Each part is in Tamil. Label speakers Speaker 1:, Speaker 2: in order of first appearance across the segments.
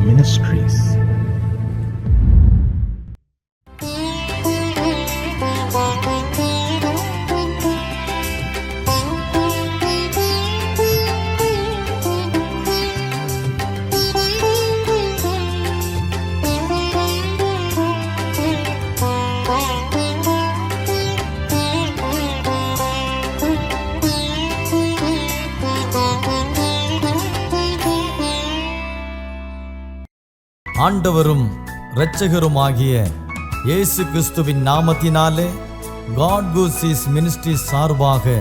Speaker 1: Ministries.
Speaker 2: ஆண்டவரும் இரட்சகருமாகிய இயேசு கிறிஸ்துவின் நாமத்தினாலே காட் கூசிஸ் மினிஸ்ட்ரி சார்பாக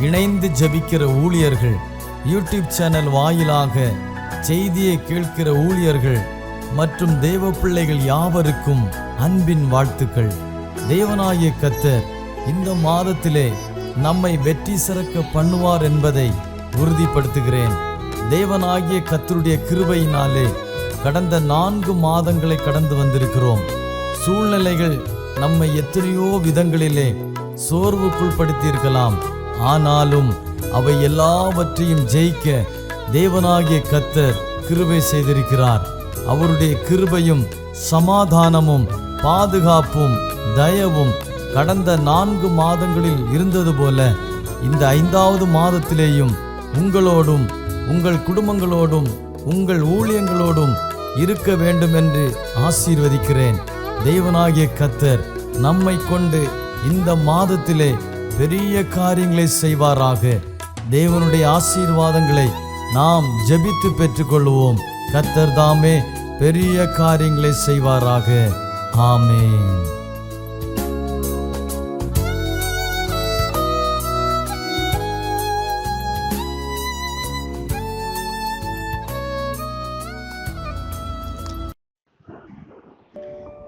Speaker 2: இணைந்து ஜெபிக்கிற ஊழியர்கள், யூடியூப் சேனல் வாயிலாக செய்தியை கேட்கிற ஊழியர்கள் மற்றும் தேவ பிள்ளைகள் யாவருக்கும் அன்பின் வாழ்த்துக்கள். தேவனாகிய கர்த்தர் இந்த மாதத்திலே நம்மை வெற்றி சிறக்க பண்ணுவார் என்பதை உறுதிப்படுத்துகிறேன். தேவனாகிய கர்த்தருடைய கிருபையினாலே கடந்த 4 மாதங்களை கடந்து வந்திருக்கிறோம். சூழ்நிலைகள் நம்மை எத்தனையோ விதங்களிலே சோர்வுக்குள் படுத்தியிருக்கலாம். ஆனாலும் அவை எல்லாவற்றையும் ஜெயிக்க தேவனாகிய கர்த்தர் கிருபை செய்திருக்கிறார். அவருடைய கிருபையும் சமாதானமும் பாதுகாப்பும் தயவும் கடந்த 4 மாதங்களில் இருந்தது போல இந்த 5வது மாதத்திலேயும் உங்களோடும் உங்கள் குடும்பங்களோடும் உங்கள் ஊழியங்களோடும் இருக்க வேண்டும் என்று ஆசீர்வதிக்கிறேன். தேவனாகிய கர்த்தர் நம்மை கொண்டு இந்த மாதத்திலே பெரிய காரியங்களை செய்வாராக. தேவனுடைய ஆசீர்வாதங்களை நாம் ஜெபித்து பெற்றுக்கொள்வோம். கர்த்தர் தாமே பெரிய காரியங்களை செய்வாராக. ஆமென்.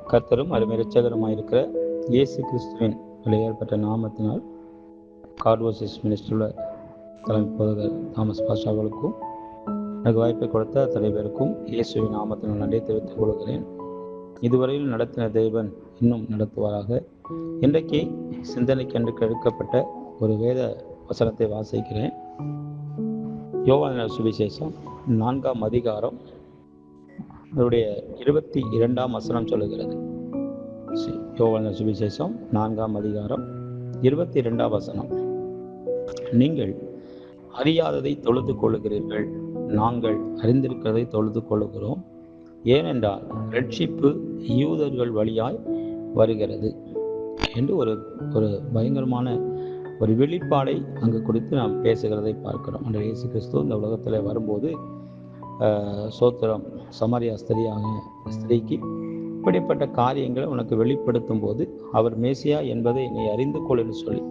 Speaker 3: கர்த்தரும் அருமை இரட்சகருமாயிருக்கிற இயேசு கிறிஸ்துவின் விலையேற்பட்ட நாமத்தினால் காட் கூசிஸ் மினிஸ்ட்ரியில் தலைமை போதகர் தாமஸ் பாஸ்டர் அவர்களுக்கும் எனக்கு வாய்ப்பை கொடுத்த அத்தனை பேருக்கும் இயேசுவின் நாமத்தினால் நன்றி தெரிவித்துக் கொள்கிறேன். இதுவரையில் நடத்தின தேவன் இன்னும் நடத்துவாராக. இன்றைக்கு சிந்தனைக்கென்று எடுக்கப்பட்ட ஒரு வேத வசனத்தை வாசிக்கிறேன். யோவான் சுவிசேஷம் 4ஆம் அதிகாரம் அதனுடைய 22ஆம் வசனம் சொல்லுகிறது. யோவான் சுவிசேஷம் 4ஆம் அதிகாரம் 22ஆம் வசனம். நீங்கள் அறியாததை தொழுது கொள்ளுகிறீர்கள், நாங்கள் அறிந்திருக்கிறதை தொழுது கொள்ளுகிறோம். ஏனென்றால் ரட்சிப்பு யூதர்கள் வழியாய் வருகிறது என்று ஒரு பயங்கரமான ஒரு வெளிப்பாடை அங்கு குறித்து நாம் பேசுகிறதை பார்க்கிறோம். அந்த இயேசு கிறிஸ்து இந்த உலகத்தில் வரும்போது சோத்திரம் சமாரியா ஸ்திரீக்கு இப்படிப்பட்ட காரியங்களை உனக்கு வெளிப்படுத்தும் போது அவர் மேசியா என்பதை நீ அறிந்து கொள் என்று சொல்லி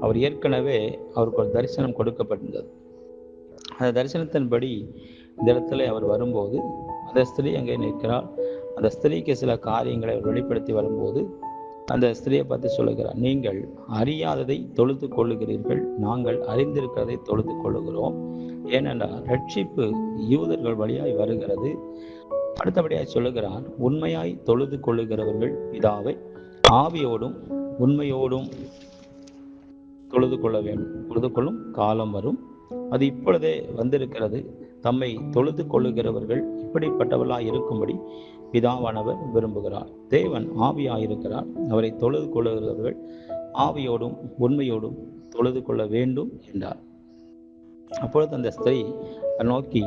Speaker 3: அவர் ஏற்கனவே அவருக்கு ஒரு தரிசனம் கொடுக்கப்பட்டிருந்தது. அந்த தரிசனத்தின்படி இந்த இடத்துல அவர் வரும்போது அந்த ஸ்திரீ அங்கே நிற்கிறார். அந்த ஸ்திரீக்கு சில காரியங்களை அவர் வெளிப்படுத்தி வரும்போது அந்த ஸ்திரீயை பார்த்து சொல்லுகிறார், நீங்கள் அறியாததை தொழுது கொள்ளுகிறீர்கள், நாங்கள் அறிந்திருக்கிறதை தொழுது கொள்ளுகிறோம். ஏனென்றால் ரட்சிப்பு யூதர்கள் வழியாய் வருகிறது. அடுத்தபடியாய் சொல்லுகிறார், உண்மையாய் தொழுது கொள்ளுகிறவர்கள் பிதாவை ஆவியோடும் உண்மையோடும் தொழுது கொள்ள வேண்டும். தொழுது கொள்ளும் காலம் வரும், அது இப்பொழுதே வந்திருக்கிறது. தம்மை தொழுது கொள்ளுகிறவர்கள் இப்படிப்பட்டவர்களாய் இருக்கும்படி பிதாவானவர் விரும்புகிறார். தேவன் ஆவியாயிருக்கிறார். அவரை தொழுது கொள்ளுகிறவர்கள் ஆவியோடும் உண்மையோடும் தொழுது கொள்ள வேண்டும் என்றார். அப்பொழுது அந்த ஸ்திரீ நோக்கி,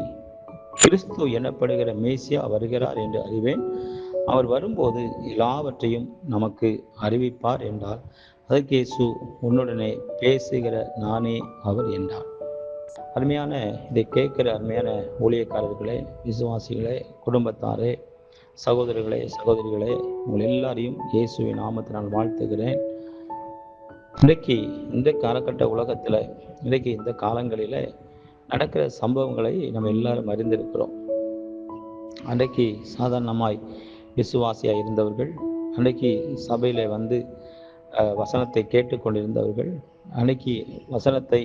Speaker 3: கிறிஸ்து எனப்படுகிற மேசியா வருகிறார் என்று அறிவேன். அவர் வரும்போது எல்லாவற்றையும் நமக்கு அறிவிப்பார் என்றார். அதற்கு இயேசு, உன்னுடனே பேசுகிற நானே அவர் என்றார். அருமையான இதை கேட்கிற அருமையான ஊழியக்காரர்களே, விசுவாசிகளே, குடும்பத்தாரே, சகோதரர்களே, சகோதரிகளே, உங்கள் எல்லாரையும் இயேசுவின் நாமத்தை நான் வாழ்த்துகிறேன். இன்றைக்கு இந்த காலகட்ட உலகத்தில் இன்றைக்கு இந்த காலங்களில் நடக்கிற சம்பவங்களை நம்ம எல்லாரும் அறிந்திருக்கிறோம். அன்றைக்கு சாதாரணமாய் விசுவாசியாக இருந்தவர்கள், அன்றைக்கு சபையில் வந்து வசனத்தை கேட்டுக்கொண்டிருந்தவர்கள், அன்றைக்கு வசனத்தை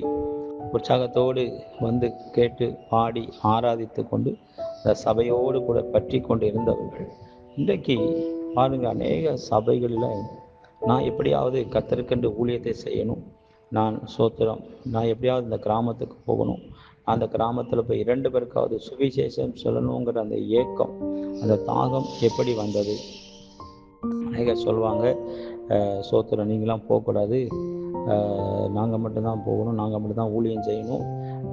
Speaker 3: உற்சாகத்தோடு வந்து கேட்டு பாடி ஆராதித்து கொண்டு அந்த சபையோடு கூட பற்றி கொண்டு இருந்தவர்கள், இன்றைக்கு பாருங்கள், அநேக சபைகளில் நான் எப்படியாவது கர்த்தருக்கென்று ஊழியத்தை செய்யணும், நான் சோத்திரம், நான் எப்படியாவது இந்த கிராமத்துக்கு போகணும், அந்த கிராமத்தில் போய் 2 பேருக்காவது சுவிசேஷம் சொல்லணுங்கிற அந்த ஏக்கம், அந்த தாகம் எப்படி வந்தது? அநேகர் சொல்லுவாங்க, சோத்திரம் நீங்களாம் போகக்கூடாது, நாங்கள் மட்டும்தான் போகணும், நாங்கள் மட்டும்தான் ஊழியம் செய்யணும்,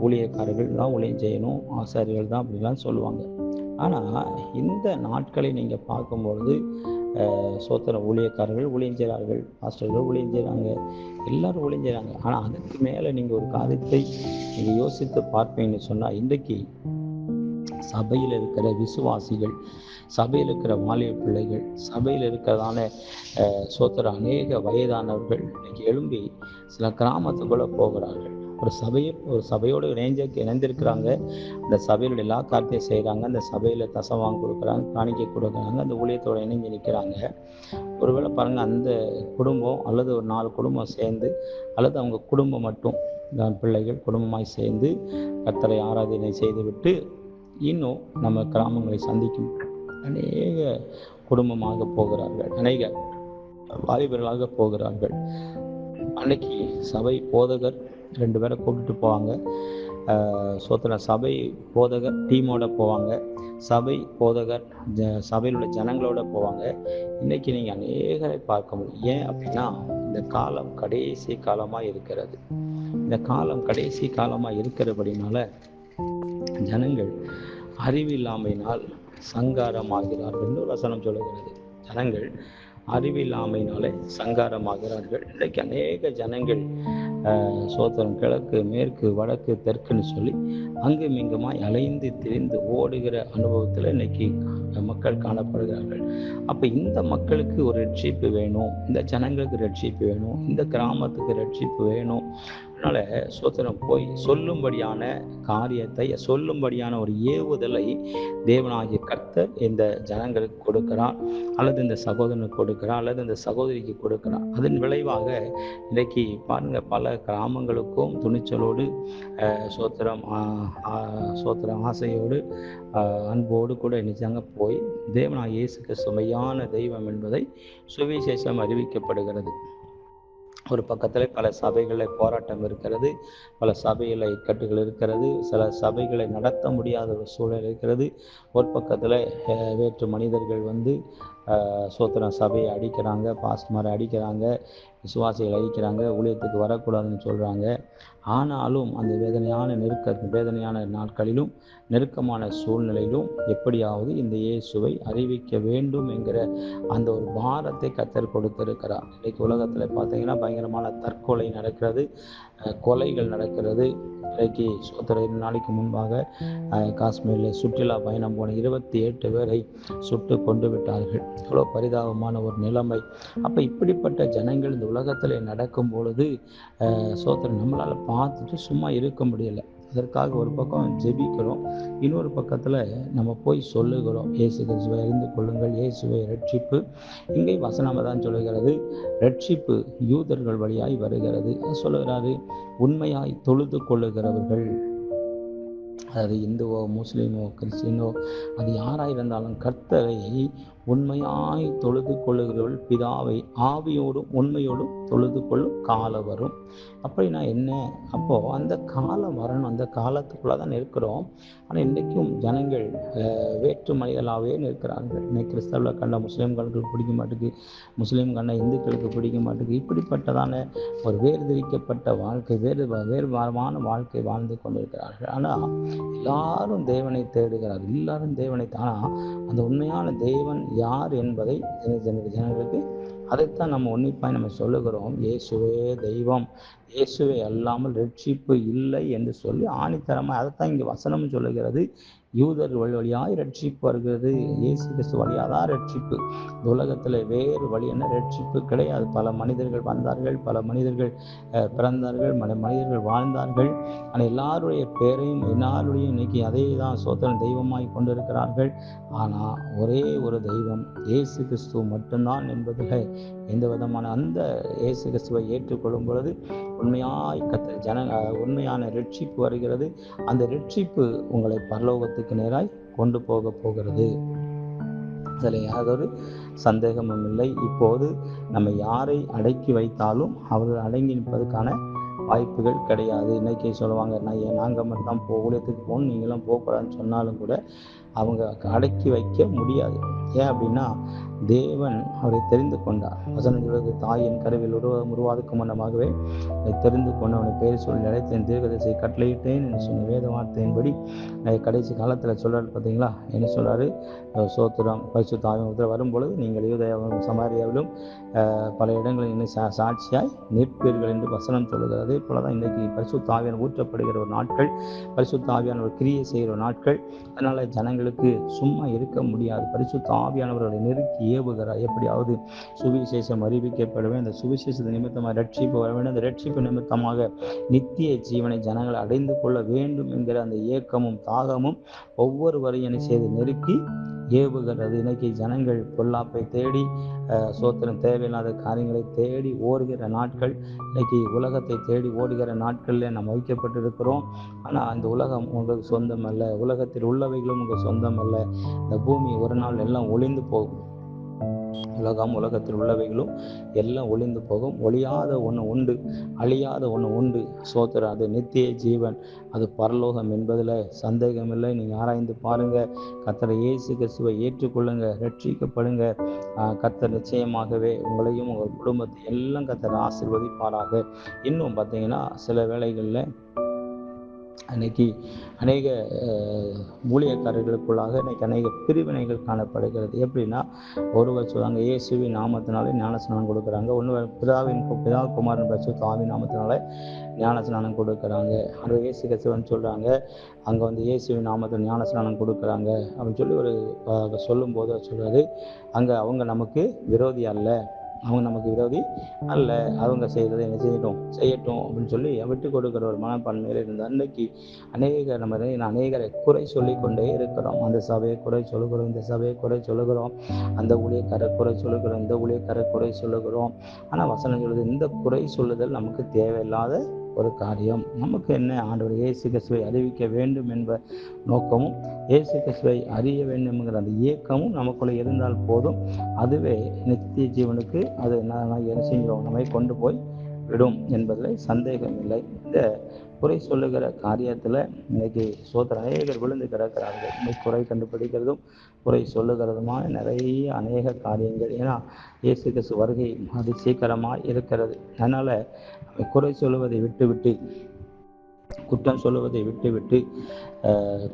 Speaker 3: ஊழியக்காரர்கள் தான் ஊழியம் செய்யணும், ஆசாரியர்கள் தான் அப்படிலாம் சொல்லுவாங்க. ஆனால் இந்த நாட்களை நீங்கள் பார்க்கும்பொழுது சோத்திரம் ஊழியக்காரர்கள் ஊழியம் செய்கிறார்கள், பாஸ்டர்கள் ஊழியம் செய்கிறாங்க, எல்லாரும் ஊழியம் செய்கிறாங்க. ஆனால் அதுக்கு மேலே நீங்கள் ஒரு காரியத்தை நீங்கள் யோசித்து பார்ப்பீங்கன்னு சொன்னால், இன்றைக்கு சபையில் இருக்கிற விசுவாசிகள், சபையில் இருக்கிற வாலிப பிள்ளைகள், சபையில் இருக்கிறதான சோத்திரம் அநேக வயதானவர்கள் இன்னைக்கு எழும்பி சில கிராமத்துக்குள்ளே போகிறார்கள். ஒரு சபையோடு இணைந்திருக்கிறாங்க. அந்த சபையோட எல்லா காரியத்தையும் செய்கிறாங்க. அந்த சபையில் தசவாங்க கொடுக்குறாங்க, காணிக்கை கொடுக்குறாங்க, அந்த ஊழியத்தோடு இணைஞ்சு நிற்கிறாங்க. ஒருவேளை பாருங்கள், அந்த குடும்பம் அல்லது ஒரு 4 குடும்பம் சேர்ந்து, அல்லது அவங்க குடும்பம் மட்டும் பிள்ளைகள் குடும்பமாய் சேர்ந்து கர்த்தரை ஆராதனை செய்துவிட்டு இன்னும் நம்ம கிராமங்களை சந்திக்கும் அநேக குடும்பமாக போகிறார்கள், அநேக வாலிபர்களாக போகிறார்கள். அன்னைக்கு சபை போதகர் 2 பேரை கூப்பிட்டு போவாங்க. சபை போதகர் டீமோட போவாங்க, சபை போதகர் சபையில் உள்ள ஜனங்களோட போவாங்க. இன்னைக்கு நீங்கள் அநேகரை பார்க்க முடியும். ஏன் அப்படின்னா, இந்த காலம் கடைசி காலமாக இருக்கிறது. இந்த காலம் கடைசி காலமாக இருக்கிறபடினால ஜனங்கள் அறிவில்லாமையினால் சங்காரமாகிறார்கள் என்று வசனம் சொல்லுகிறது. ஜனங்கள் அறிவில்லாமையினாலே சங்காரமாகிறார்கள். இன்றைக்கு அநேக ஜனங்கள் சோத்திரம் கிழக்கு மேற்கு வடக்கு தெற்குன்னு சொல்லி அங்கும் இங்குமாய் அலைந்து திரிந்து ஓடுகிற அனுபவத்தில் இன்னைக்கு மக்கள் காணப்படுகிறார்கள். அப்போ இந்த மக்களுக்கு ஒரு ரட்சிப்பு வேணும், இந்த ஜனங்களுக்கு ரட்சிப்பு வேணும், இந்த கிராமத்துக்கு ரட்சிப்பு வேணும். அதனால் சோத்திரம் போய் சொல்லும்படியான காரியத்தை, சொல்லும்படியான ஒரு ஏவுதலை தேவனாகிய கர்த்தர் இந்த ஜனங்களுக்கு கொடுக்கிறார், அல்லது இந்த சகோதரனுக்கு கொடுக்கிறார், அல்லது இந்த சகோதரிக்கு கொடுக்கிறார். அதன் விளைவாக இன்றைக்கு பாருங்கள், பல கிராமங்களுக்கும் துணிச்சலோடு சோத்திரம் ஆசையோடு அன்போடு கூட நிஜங்க போய் தேவனாகிய இயேசு கிறிஸ்து மெய்யான தெய்வம் என்பதை சுவிசேஷம் அறிவிக்கப்படுகிறது. ஒரு பக்கத்தில் பல சபைகளில் போராட்டம் இருக்கிறது, பல சபையில் இக்கட்டுகள் இருக்கிறது, சில சபைகளை நடத்த முடியாத ஒரு சூழல் இருக்கிறது. ஒரு பக்கத்தில் வேற்று மனிதர்கள் வந்து சோத்திரம் சபையை அடிக்கிறாங்க, பாஸ்ட்மாரை அடிக்கிறாங்க, விசுவாசிகளை அடிக்கிறாங்க, ஊழியத்துக்கு வரக்கூடாதுன்னு சொல்கிறாங்க. ஆனாலும் அந்த வேதனையான நாட்களிலும் நெருக்கமான சூழ்நிலையிலும் எப்படியாவது இந்த இயேசுவை அறிவிக்க வேண்டும் என்கிற அந்த ஒரு பாரத்தை கர்த்தர் கொடுத்திருக்கிறார். இன்றைக்கு உலகத்தில் பார்த்தீங்கன்னா பயங்கரமான தற்கொலை நடக்கிறது, கொலைகள் நடக்கிறது. இன்றைக்கு 2 நாளைக்கு முன்பாக காஷ்மீரில் சுற்றுலா பயணம் போன 28 பேரை சுட்டு கொண்டு விட்டார்கள். இவ்வளோ பரிதாபமான ஒரு நிலைமை. அப்போ இப்படிப்பட்ட ஜனங்கள் இந்த உலகத்தில் நடக்கும் பொழுது நம்மளால் பார்த்துட்டு சும்மா இருக்க முடியலை. அதற்காக ஒரு பக்கம் ஜெபிக்கிறோம், இன்னொரு பக்கத்தில் நம்ம போய் சொல்லுகிறோம், இயேசு கிறிஸ்துவை அறிந்து கொள்ளுங்கள், இயேசுவை ரட்சிப்பு. இங்கே வசனம் தான் சொல்லுகிறது, ரட்சிப்பு யூதர்கள் வழியாய் வருகிறது. சொல்லுகிறாரு, உண்மையாய் தொழுது கொள்ளுகிறவர்கள், அதாவது இந்துவோ முஸ்லீமோ கிறிஸ்டினோ அது யாராக இருந்தாலும் கர்த்தரை உண்மையாய் தொழுது கொள்ளுகிறவர்கள் பிதாவை ஆவியோடும் உண்மையோடும் தொழுது கொள்ளும் காலம் வரும். அப்படின்னா என்ன? அப்போது அந்த காலம் வரணும், அந்த காலத்துக்குள்ளே தான் இருக்கிறோம். ஆனால் இன்றைக்கும் ஜனங்கள் வேற்று மனிதர்களாகவே இருக்கிறார்கள். இன்னைக்கு கிறிஸ்தவர்களை கண்ட முஸ்லீம்களுக்கு பிடிக்க மாட்டேங்குது, முஸ்லீம் கண்ட இந்துக்களுக்கு பிடிக்க மாட்டேங்குது. இப்படிப்பட்டதான ஒரு வேறுதிரிக்கப்பட்ட வாழ்க்கை, வேறுபாரமான வாழ்க்கை வாழ்ந்து கொண்டிருக்கிறார்கள். ஆனால் எல்லாரும் தேவனை தேடுகிறார்கள், எல்லாரும் தேவனை. ஆனால் அந்த உண்மையான தேவன் யார் என்பதை ஜனங்களுக்கு அதைத்தான் நம்ம உன்னிப்பாய் நம்ம சொல்லுகிறோம். இயேசுவே தெய்வம், இயேசுவை அல்லாமல் ரட்சிப்பு இல்லை என்று சொல்லி ஆணித்தரமாக அதைத்தான் இங்கே வசனம் சொல்லுகிறது. யூதர்கள் வழியாய் ரட்சிப்பு வருகிறது, இயேசு கிறிஸ்து வழியாக தான் ரட்சிப்பு. உலகத்தில் வேறு வழி என்ன ரட்சிப்பு கிடையாது. பல மனிதர்கள் வந்தார்கள், பல மனிதர்கள் பிறந்தார்கள், மனிதர்கள் வாழ்ந்தார்கள். ஆனால் எல்லாருடைய பேரையும் எல்லாருடைய இன்னைக்கு அதே தான் சோத்திரம் தெய்வமாய் கொண்டிருக்கிறார்கள். ஆனால் ஒரே ஒரு தெய்வம் இயேசு கிறிஸ்துவ மட்டும்தான் என்பதில் எந்த விதமான அந்த இயேசு கிறிஸ்துவை ஏற்றுக்கொள்ளும் பொழுது உண்மையாய் உண்மையான ரட்சிப்பு வருகிறது. அந்த ரட்சிப்பு உங்களை பரலோகத்துக்கு நேராய் கொண்டு போகிறது. அதில் யாதொரு சந்தேகமும் இல்லை. இப்போது நம்ம யாரை அடக்கி வைத்தாலும் அவர்கள் அடங்கி நிற்பதற்கான வாய்ப்புகள் கிடையாது. இன்றைக்கி சொல்லுவாங்க, நாங்கள் மட்டும் தான் ஊழியத்துக்கு போகணும், நீங்களாம் போகக்கூடாதுன்னு சொன்னாலும் கூட அவங்க அடக்கி வைக்க முடியாது. ஏன் அப்படின்னா, தேவன் அவரை தெரிந்து கொண்டார். வசனம் சொல்வது, தாயின் கருவில் உருவாதுக்கு முன்னமாகவே அவனை தெரிந்து கொண்டு அவனை பெயர் சொல்லி அழைத்தேன், தீர்க்கதரிசியை கட்டளையிட்டேன் என்று சொன்ன வேத வார்த்தையின்படி கடைசி காலத்தில் சொல்றாரு. பார்த்தீங்களா, என்ன சொல்றாரு? சோத்திரம் பரிசுத்த ஆவியானவர் வரும்பொழுது நீங்கள் யூதேயாவிலும் சமாரியாவிலும் பல இடங்களில் இன்னும் சாட்சியாய் நிற்பீர்கள் என்று வசனம் சொல்லுகிறது. அதே போல தான் இன்றைக்கி பரிசுத்த ஆவியானவர் ஊற்றப்படுகிற ஒரு நாட்கள், பரிசுத்த ஆவியானவர் கிரியை செய்கிற நாட்கள். அதனால் ஜனங்களுக்கு சும்மா இருக்க முடியாது. பரிசுத்த ஆவியானவர்களை நெருக்கி ஏவுகிறார். எப்படியாவது சுவிசேஷம் அறிவிக்கப்பட வேண்டும், அந்த சுவிசேஷ நிமித்தமாக ரட்சிப்பு வர வேண்டும், அந்த ரட்சிப்பு நிமித்தமாக நித்திய ஜீவனை ஜனங்கள் அடைந்து கொள்ள வேண்டும் என்கிற அந்த ஏக்கமும் தாகமும் ஒவ்வொருவரையும் செய்து நெருக்கி ஏவுகிறது. இன்னைக்கு ஜனங்கள் பொல்லாப்பை தேடி சோத்திரம் தேவையில்லாத காரியங்களை தேடி ஓடுகிற நாட்கள், இன்னைக்கு உலகத்தை தேடி ஓடுகிற நாட்களில் நாம் வைக்கப்பட்டிருக்கிறோம். ஆனால் அந்த உலகம் உங்களுக்கு சொந்தம் அல்ல, உலகத்தில் உள்ளவைகளும் உங்களுக்கு சொந்தம் அல்ல. இந்த பூமி ஒரு நாள் எல்லாம் ஒளிந்து போகும். உலகத்தில் உள்ளவைகளும் எல்லாம் ஒளிந்து போகும். ஒளியாத ஒன்று உண்டு, அழியாத ஒன்று உண்டு. சோத்திரம், அது நித்திய ஜீவன், அது பரலோகம் என்பதில் சந்தேகமில்லை. நீங்கள் ஆராய்ந்து பாருங்க. கர்த்தர் இயேசு கிறிஸ்துவை ஏற்றுக்கொள்ளுங்க, ரட்சிக்கப்படுங்க. கர்த்தர் நிச்சயமாகவே உங்களையும் உங்கள் குடும்பத்தை எல்லாம் கர்த்தர் ஆசீர்வதிப்பாராக. இன்னும் பார்த்தீங்கன்னா, சில வேளைகளில் அன்னைக்கு அநேக ஊழியக்காரர்களுக்குள்ளாக இன்னைக்கு அநேக பிரிவினைகள் காணப்படுகிறது. எப்படின்னா, ஒருவர் சொல்லுவாங்க இயேசுவின் நாமத்தினாலே ஞானஸ்நானம் கொடுக்குறாங்க, ஒன்று பிதா குமாரன் பரிசுத்த ஆவி நாமத்தினால ஞானஸ்நானம் கொடுக்குறாங்க. அந்த இயேசு கிறிஸ்துவன் சொல்கிறாங்க, அங்கே இயேசுவின் நாமத்தில் ஞானஸ்நானம் கொடுக்குறாங்க அப்படின்னு சொல்லி ஒரு சொல்லும்போது சொல்கிறது, அங்கே அவங்க நமக்கு விரோதி அல்ல, அவங்க நமக்கு விரோதி அல்ல, அவங்க செய்கிறதை என்ன செய்யட்டும் அப்படின்னு சொல்லி விட்டு கொடுக்குற ஒரு மனப்பான்மையில் இருந்த அன்னைக்கு அநேகரை குறை சொல்லி கொண்டே இருக்கிறோம். அந்த சபையை குறை சொல்லுகிறோம், இந்த சபையை குறை சொல்லுகிறோம், அந்த ஊழியக்காரை குறை சொல்லுகிறோம், இந்த ஊழியக்காரை குறை சொல்லுகிறோம். ஆனால் வசனம் சொல்லுது, இந்த குறை சொல்லுதல் நமக்கு தேவையில்லாத ஒரு காரியம். நமக்கு என்ன, ஆண்டவர் இயேசு கிறிஸ்துவை அறிவிக்க வேண்டும் என்ற நோக்கமும் இயேசு கிறிஸ்துவை அறிய வேண்டும் என்கிற அந்த இயக்கமும் நமக்குள்ளே இருந்தால் போதும். அதுவே நித்திய ஜீவனுக்கு அது என்ன செய்கிறோம், நம்மை கொண்டு போய் விடும் என்பதில் சந்தேகம் இல்லை. இந்த குறை சொல்லுகிற காரியத்தில் இன்னைக்கு அநேகர் விழுந்து கிடக்கிறார்கள். இன்னைக்கு குறை கண்டுபிடிக்கிறதும் குறை சொல்லுகிறதுமான நிறைய அநேக காரியங்கள். ஏன்னா இயேசு கிறிஸ்து வருகை அது சீக்கிரமாக இருக்கிறது. அதனால் குறை சொல்லுவதை விட்டுவிட்டு, குற்றம் சொல்லுவதை விட்டுவிட்டு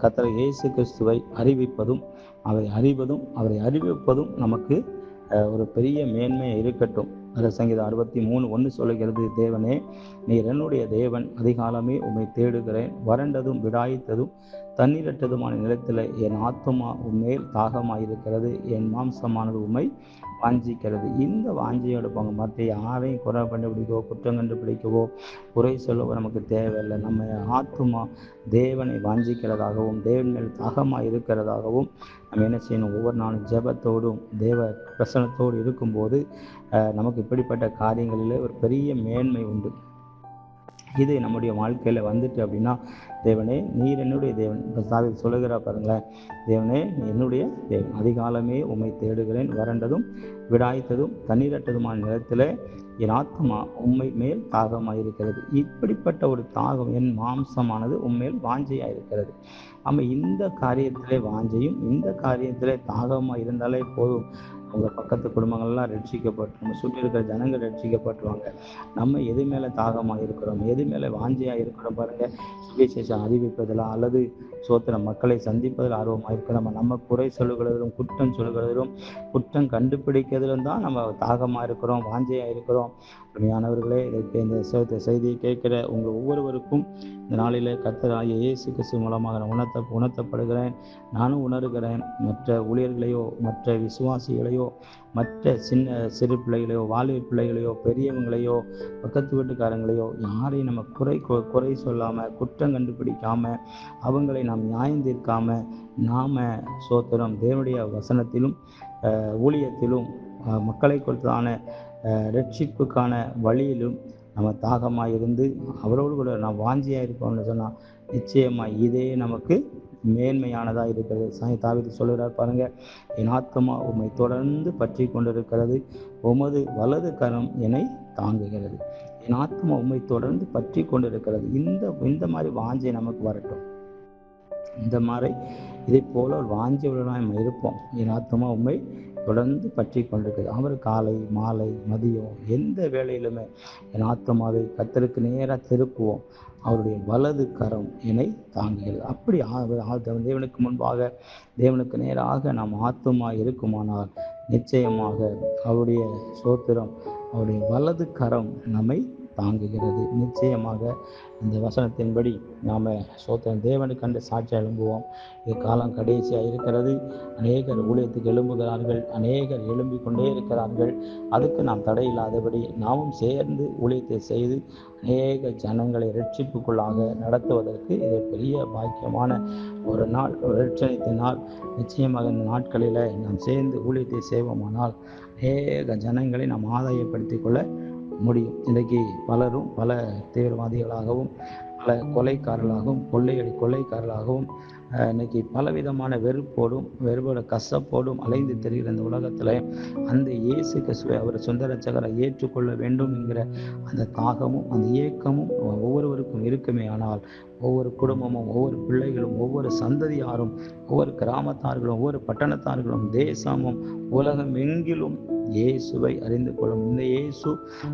Speaker 3: கர்த்தர் இயேசு கிறிஸ்துவை அறிவிப்பதும் அவரை அறிவதும் அவரை அறிவிப்பதும் நமக்கு ஒரு பெரிய மேன்மை இருக்கட்டும். அது சங்கீதம் 63:1 சொல்லுகிறது, தேவனே நீர் என்னுடைய தேவன், அதிகாலமே உம்மை தேடுகிறேன், வறண்டதும் விடாய்த்ததும் தண்ணீரற்றதுமான நிலத்தில் என் ஆத்துமா உம்மேல் தாகமாயிருக்கிறது, என் மாம்சமானது உம்மை வாஞ்சிக்கிறது. இந்த வாஞ்சியோட போங்க, மற்ற யாரையும் குறை கண்டுபிடிக்கவோ குற்றம் கண்டுபிடிக்கவோ குறை சொல்லவோ நமக்கு தேவையில்லை. நம்ம ஆத்துமா தேவனை வாஞ்சிக்கிறதாகவும் தேவன் மேல் தாகமாக இருக்கிறதாகவும் நம்ம என்ன செய்யணும், ஒவ்வொரு நாளும் ஜெபத்தோடும் தேவ பிரசனத்தோடு இருக்கும்போது நமக்கு இப்படிப்பட்ட காரியங்களிலே ஒரு பெரிய மேன்மை உண்டு. இது நம்முடைய வாழ்க்கையில் வந்துட்டு அப்படின்னா, தேவனே நீர் என்னுடைய தேவன், இப்போ தாவீது சொல்லுகிறா பாருங்களேன், தேவனே என்னுடைய தேவன், அதிகாலமே உம்மை தேடுகிறேன், வறண்டதும் விடாய்த்ததும் தண்ணீரற்றதுமான நிலத்தில் என் ஆத்மா உம்மை மேல் தாகமாயிருக்கிறது. இப்படிப்பட்ட ஒரு தாகம், என் மாம்சமானது உம்மேல் வாஞ்சையாயிருக்கிறது. நம்ம இந்த காரியத்திலே வாஞ்சையும் இந்த காரியத்திலே தாகமாக இருந்தாலே போதும். அவங்க பக்கத்து குடும்பங்கள்லாம் ரட்சிக்கப்பட்டு, நம்ம சுற்றி இருக்கிற ஜனங்கள் ரட்சிக்கப்பட்டுருவாங்க. நம்ம எது மேலே தாகமாக இருக்கிறோம், எது மேலே வாஞ்சையாக இருக்கிறோம் பாருங்கள். சுவிசேஷம் அறிவிப்பதில் அல்லது சோத்திரம் மக்களை சந்திப்பதில் ஆர்வமாக இருக்கிறோம். நம்ம குறை சொல்லுகிறதிலும் குற்றம் சொல்லுகிறதிலும் குற்றம் கண்டுபிடிக்கிறதிலும் தான் நம்ம தாகமாக இருக்கிறோம், வாஞ்சையாக இருக்கிறோம். உண்மையானவர்களே, இந்த செய்தியை கேட்கிற உங்கள் ஒவ்வொருவருக்கும் இந்த நாளில் கர்த்தராகிய இயேசு கிறிஸ்து மூலமாக நான் உணர்த்தப்படுகிறேன். நானும் உணர்கிறேன். மற்ற ஊழியர்களையோ மற்ற விசுவாசிகளையோ மற்ற சிறு பிள்ளைகளையோ வாலிப பிள்ளைகளையோ பெரியவங்களையோ பக்கத்து வீட்டுக்காரங்களையோ யாரையும் நம்ம குறை சொல்லாமல் குற்றம் கண்டுபிடிக்காமல் அவங்களை நாம் நியாயம் தீர்க்காமல் நாம் சோத்திரம் தேவனுடைய வசனத்திலும் ஊழியத்திலும் மக்களை கொடுத்ததான ரட்சிப்புக்கான வழியிலும் நம்ம தாகமாக இருந்து அவரோடு கூட நாம் வாஞ்சியாக இருப்போம்னு சொன்னால் நிச்சயமாக இதே நமக்கு மேன்மையானதாக இருக்கிறது. தாவீது சொல்லுகிறார் பாருங்க, என் ஆத்துமா உம்மை தொடர்ந்து பற்றி கொண்டிருக்கிறது, உமது வலது கரம் என்னை தாங்குகிறது. என் ஆத்மா உம்மை தொடர்ந்து பற்றி கொண்டு இருக்கிறது. இந்த மாதிரி வாஞ்சை நமக்கு வரட்டும். இந்த மாதிரி இதை போல ஒரு வாஞ்சையுடன் நம்ம இருப்போம். என் ஆத்மா உம்மை தொடர்ந்து பற்றி கொண்டிருக்கிறது. அவர் காலை மாலை மதியம் எந்த வேளையிலுமே என் ஆத்மாவை கர்த்தருக்கு நேராக திருப்புவோம். அவருடைய வலது கரம் என்னை தாங்குகிறது. அப்படி தேவனுக்கு முன்பாக தேவனுக்கு நேராக நாம் ஆத்மா இருக்குமானால் நிச்சயமாக அவருடைய ஸ்தோத்திரம், அவருடைய வலது கரம் நம்மை தாங்குகிறது. நிச்சயமாக இந்த வசனத்தின்படி நாம் ஸ்தோத்திரம் தேவனுக்கு கண்டு சாட்சி எழும்புவோம். காலம் கடைசியாக இருக்கிறது. அநேகர் ஊழியத்துக்கு எழும்புகிறார்கள், அநேகர் எழும்பிக் கொண்டே இருக்கிறார்கள். அதுக்கு நாம் தடையில்லாதபடி நாமும் சேர்ந்து ஊழியத்தை செய்து அநேக ஜனங்களை இரட்சிப்புக்குள்ளாக நடத்துவதற்கு இது பெரிய பாக்கியமான ஒரு நாள், ஒரு இரட்சணித்த நாள். நிச்சயமாக இந்த நாட்களில் நாம் சேர்ந்து ஊழியத்தை செய்வோமானால் அநேக ஜனங்களை நாம் ஆதாயப்படுத்திக் கொள்ள முடியும். இன்றைக்கு பலரும் பல தீவிரவாதிகளாகவும் பல கொலைக்காரர்களாகவும் கொள்ளைக்காரர்களாகவும் இன்னைக்கு பலவிதமான வெறுப்போட கசப்போடும் அலைந்து தெரிகிற இந்த உலகத்தில் அந்த இயேசு கிறிஸ்துவை அவர் சொந்த இரட்சகரை ஏற்றுக்கொள்ள வேண்டும் என்கிற அந்த தாகமும் அந்த ஏக்கமும் ஒவ்வொருவருக்கும் இருக்குமே. ஆனால் ஒவ்வொரு குடும்பமும், ஒவ்வொரு பிள்ளைகளும், ஒவ்வொரு சந்ததியாரும், ஒவ்வொரு கிராமத்தார்களும், ஒவ்வொரு பட்டணத்தார்களும், தேசமும் உலகம் எங்கிலும் இயேசுவை அறிந்து கொள்ளும். இந்த இயேசு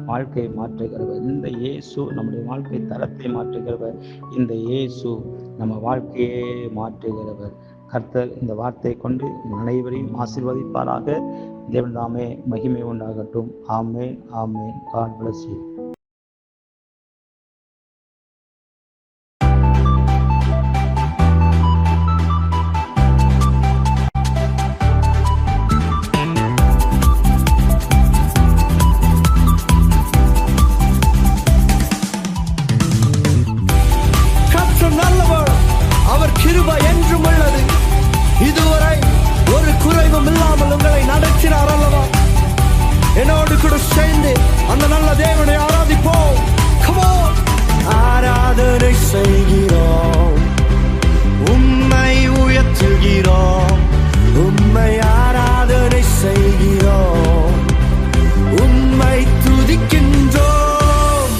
Speaker 3: வாழ்க்கையை மாற்றுகிறவர். இந்த இயேசு நம்முடைய வாழ்க்கை தரத்தை மாற்றுகிறவர். இந்த இயேசு நம்ம வாழ்க்கையே மாற்றுகிறவர். கர்த்தர் இந்த வார்த்தையை கொண்டு அனைவரையும் ஆசீர்வதிப்பாராக. தேவன் தாமே மகிமை உண்டாகட்டும். ஆமென், ஆமென். God bless you.
Speaker 1: இதுவரை ஒரு குறைவும் இல்லாமல் உங்களை நடத்தினார் அல்லவா? என்னோடு கூட சேர்ந்து அந்த நல்ல தேவனை ஆராதிப்போம். Come on. ஆராதனை செய்கிறோம், உம்மை உயர்த்துகிறோம், உம்மை ஆராதனை செய்கிறோம், உம்மை துதிக்கின்றோம்.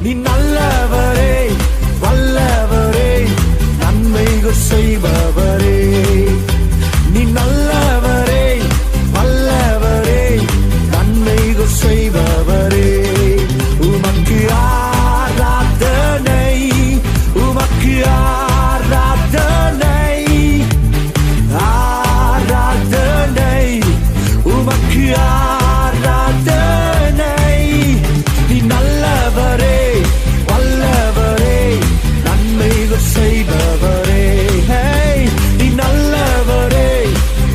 Speaker 1: நீ நல்லவரே, வல்லவரே, நன்மைகள் செய்பவரே. நீ நல்லவரே, வல்லவரே, நன்மைகள் செய்பவரே. உமக்கு ஆராதனை, உமக்கு ஆராதனை, ஆராதனை, உமக்கு ஆராதனை. நீ நல்லவரே, வல்லவரே, நன்மைகள் செய்பவரே. நீ நல்லவரே,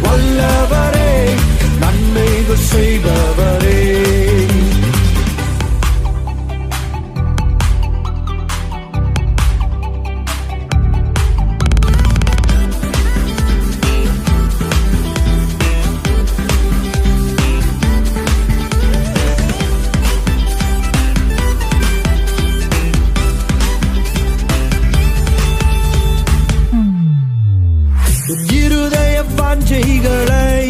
Speaker 1: வல்லவரே, நன்மைகள் செய்பவரே. இருதய வாஞ்சைகளை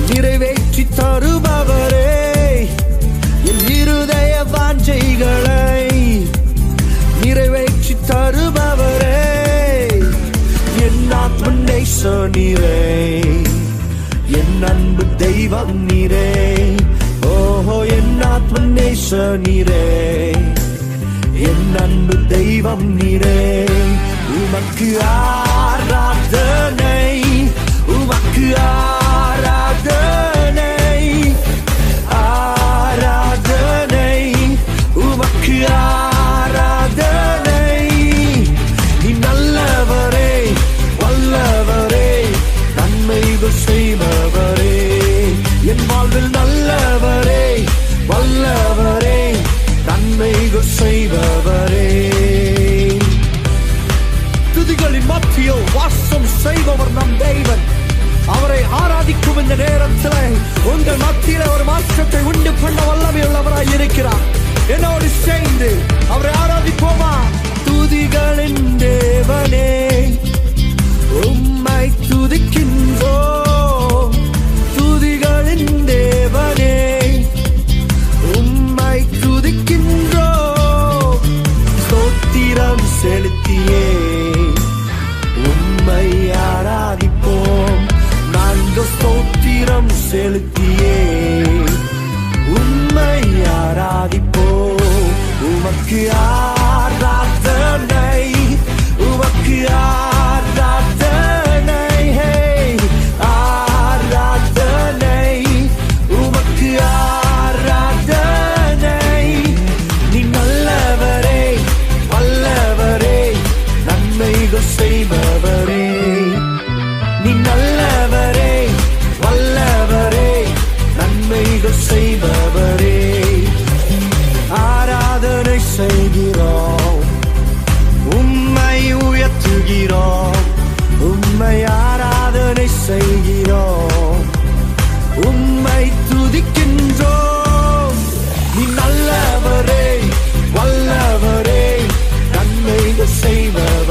Speaker 1: நிறைவேற்றி தருபவரே. என் இருதய வாஞ்சைகளை நிறைவேற்றி தருபவரே. என் ஆத்ம நேசனீரே, என் அன்பு தெய்வம் நீரே. ஓஹோ, என் ஆத்ம நேசனீரே, என் அன்பு தெய்வம் நீரே. உமக்கு ஆராதனை, உமக்கு ஆராதனை, ஆராதனை, உமக்கு ஆராதனை. நீ நல்லவரே, வல்லவரே, நன்மைகள் செய்பவரே. என் வாழ்வில் நல்லவரே, வல்லவரே, நன்மைகள் செய்பவரே. துதிகளின் மத்தியில் வாசம் செய்பவர் நம் தேவன். அவரை ஆராதிக்கும் இந்த நேரத்தில் உங்கள் மத்தியில் ஒரு மாற்றத்தை உண்டு பண்ண வல்லமை உள்ளவராய் இருக்கிறார். என்னோடு சேர்ந்து அவரை ஆராதிப்போமா? துதிகளின் தேவனே, உம்மை துதிக்கின்றோம். துதிகளின் தேவனே, உம்மை துதிக்கின்றோம். செலுத்தியே உம்மை ஆராதிப்போம். உமக்கு ஆராதனை, உமக்கு ஆராதனை, ஆராதனை, உமக்கு ஆராதனை. நீ நல்லவரே, வல்லவரே, நன்மைகள் செய்பவரே. நீ நல்லவரே, வல்லவரே, நன்மைகள் செய்பவரே. ஆராதனை செய்கிறோம், உம்மை உயர்த்துகிறோம். உம்மை ஆராதனை செய்கிறோம், உம்மை துதிக்கின்றோம். நீ நல்லவரே, வல்லவரே, நன்மைகள் செய்பவரே.